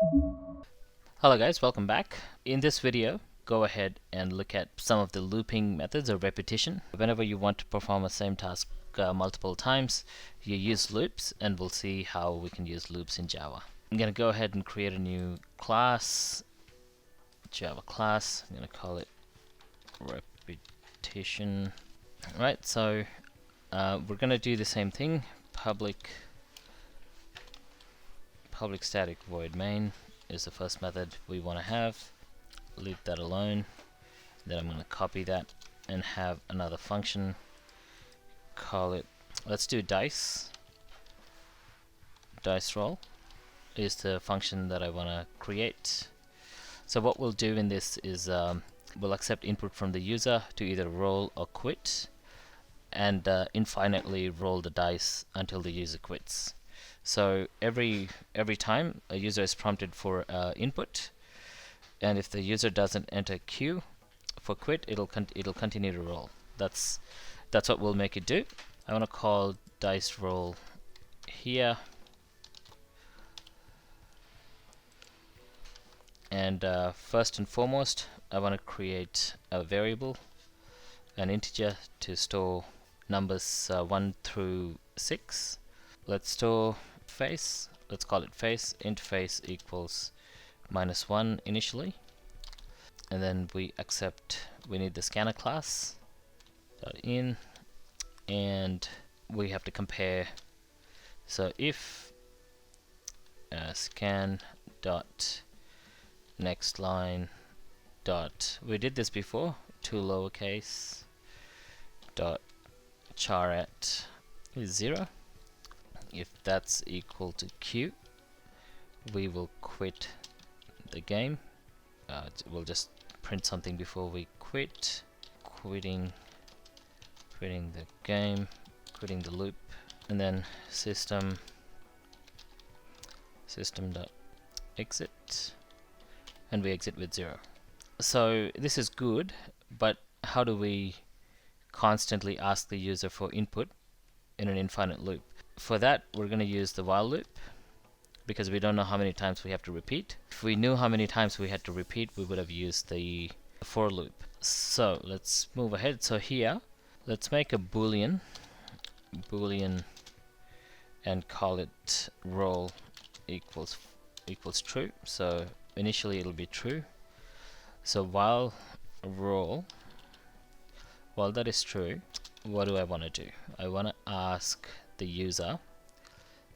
Hello guys, welcome back. In this video, go ahead and look at some of the looping methods or repetition. Whenever you want to perform a same task multiple times, you use loops, and we'll see how we can use loops in Java. I'm going to go ahead and create a new class, Java class. I'm going to call it repetition. Alright, so we're going to do the same thing. Public static void main is the first method we want to have. Leave that alone. Then I'm going to copy that and have another function. Call it, let's do dice. Dice roll is the function that I want to create. So what we'll do in this is we'll accept input from the user to either roll or quit, and infinitely roll the dice until the user quits. So every time a user is prompted for input, and if the user doesn't enter Q for quit, it'll continue to roll. That's what we'll make it do. I want to call dice roll here, and first and foremost, I want to create a variable, an integer, to store numbers 1 through 6. Let's store face. Let's call it face. Int face equals -1 initially, and then we need the scanner class .in, and we have to compare. So if scan dot next line dot, we did this before, to lowercase dot charet is 0. If that's equal to Q, we will quit the game. We'll just print something before we quit. Quitting the game, quitting the loop, and then system dot exit, and we exit with 0. So this is good, but how do we constantly ask the user for input in an infinite loop? For that, we're going to use the while loop, because we don't know how many times we have to repeat. If we knew how many times we had to repeat, we would have used the for loop. So let's move ahead. So here, let's make a boolean and call it roll equals true. So initially it'll be true. So while roll, while that is true, what do I want to do? I want to ask the user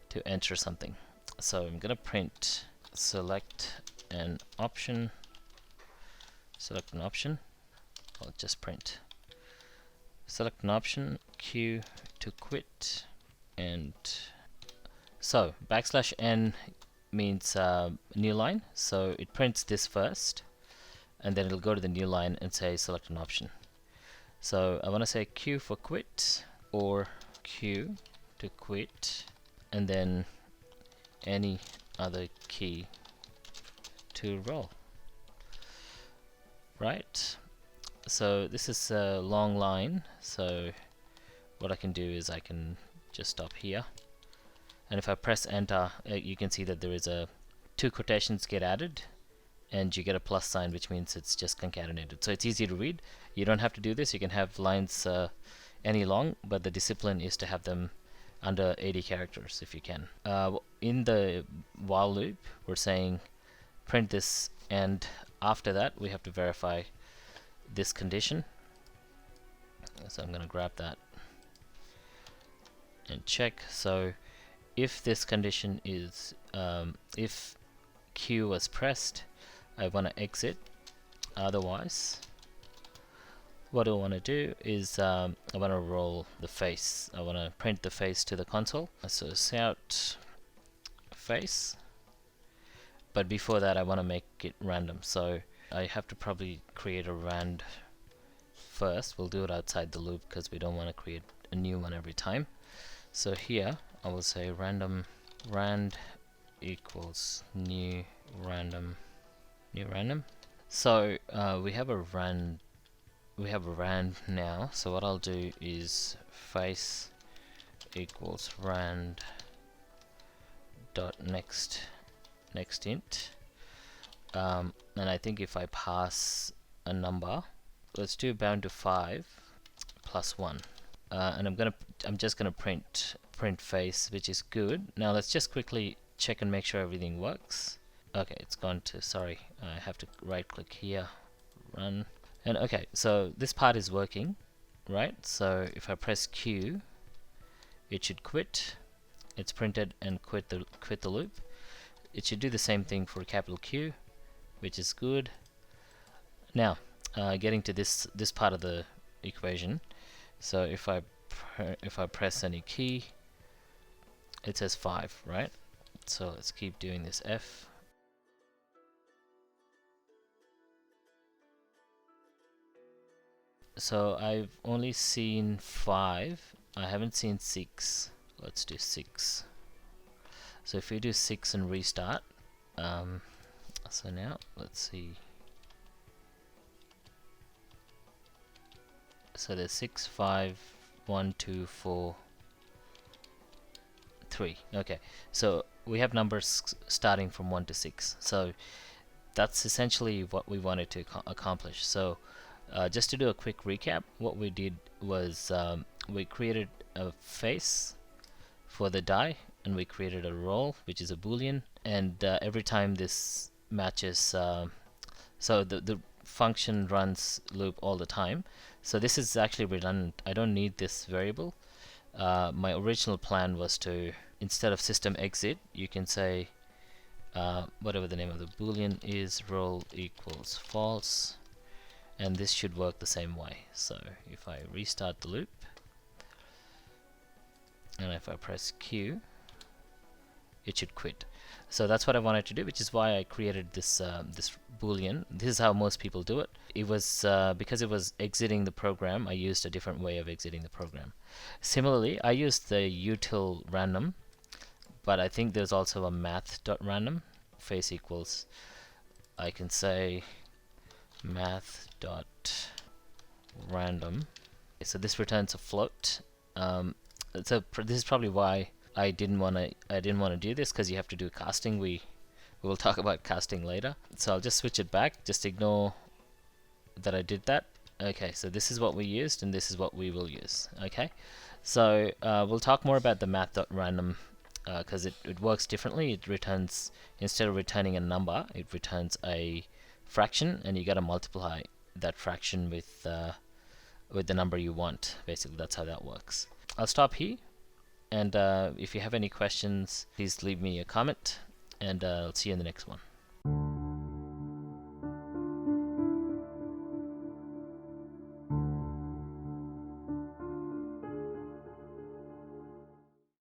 to enter something. So I'm gonna print select an option. I'll just print select an option, Q to quit, and so \n means new line. So it prints this first, and then it'll go to the new line and say select an option. So I want to say Q for quit, or Q to quit, and then any other key to roll. Right? So this is a long line, so what I can do is I can just stop here, and if I press enter, you can see that there is two quotations get added, and you get a plus sign, which means it's just concatenated. So it's easy to read. You don't have to do this. You can have lines any long, but the discipline is to have them under 80 characters if you can. In the while loop, we're saying print this, and after that we have to verify this condition. So I'm going to grab that and check. So if this condition is if Q was pressed, I want to exit. Otherwise, what I want to do is I want to roll the face. I want to print the face to the console. So out face, but before that I want to make it random. So I have to probably create a rand first. We'll do it outside the loop because we don't want to create a new one every time. So here I will say rand equals new random. So we have a rand now. So what I'll do is face equals rand dot next int, and I think if I pass a number, let's do bound to 5 plus 1, and I'm just gonna print face, which is good. Now let's just quickly check and make sure everything works. Okay, it's gone to, sorry, I have to right click here, run, and okay, so this part is working, right? So if I press Q, it should quit. It's printed and quit the loop. It should do the same thing for capital Q, which is good. Now, getting to this part of the equation. So if I press any key, it says 5, right? So let's keep doing this F. So I've only seen 5. I haven't seen 6. Let's do 6. So if we do 6 and restart, so now let's see. So there's 6, 5, 1, 2, 4, 3. Okay, so we have numbers starting from 1 to 6. So that's essentially what we wanted to accomplish. So just to do a quick recap, what we did was we created a face for the die, and we created a roll, which is a boolean, and every time this matches, so the function runs loop all the time. So this is actually redundant. I don't need this variable. My original plan was to, instead of system exit, you can say whatever the name of the boolean is, roll equals false, and this should work the same way. So if I restart the loop, and if I press Q, it should quit. So that's what I wanted to do, which is why I created this this boolean. This is how most people do it. It was because it was exiting the program, I used a different way of exiting the program. Similarly, I used the util random, but I think there's also a math.random. Face equals, I can say math.random. So this returns a float. So this is probably why I didn't want to do this, because you have to do casting. We will talk about casting later. So I'll just switch it back. Just ignore that I did that. Okay, so this is what we used, and this is what we will use. Okay, so we'll talk more about the math.random because it works differently. It returns, instead of returning a number, it returns a fraction, and you got to multiply that fraction with the number you want. Basically, that's how that works. I'll stop here, and if you have any questions, please leave me a comment, and I'll see you in the next one.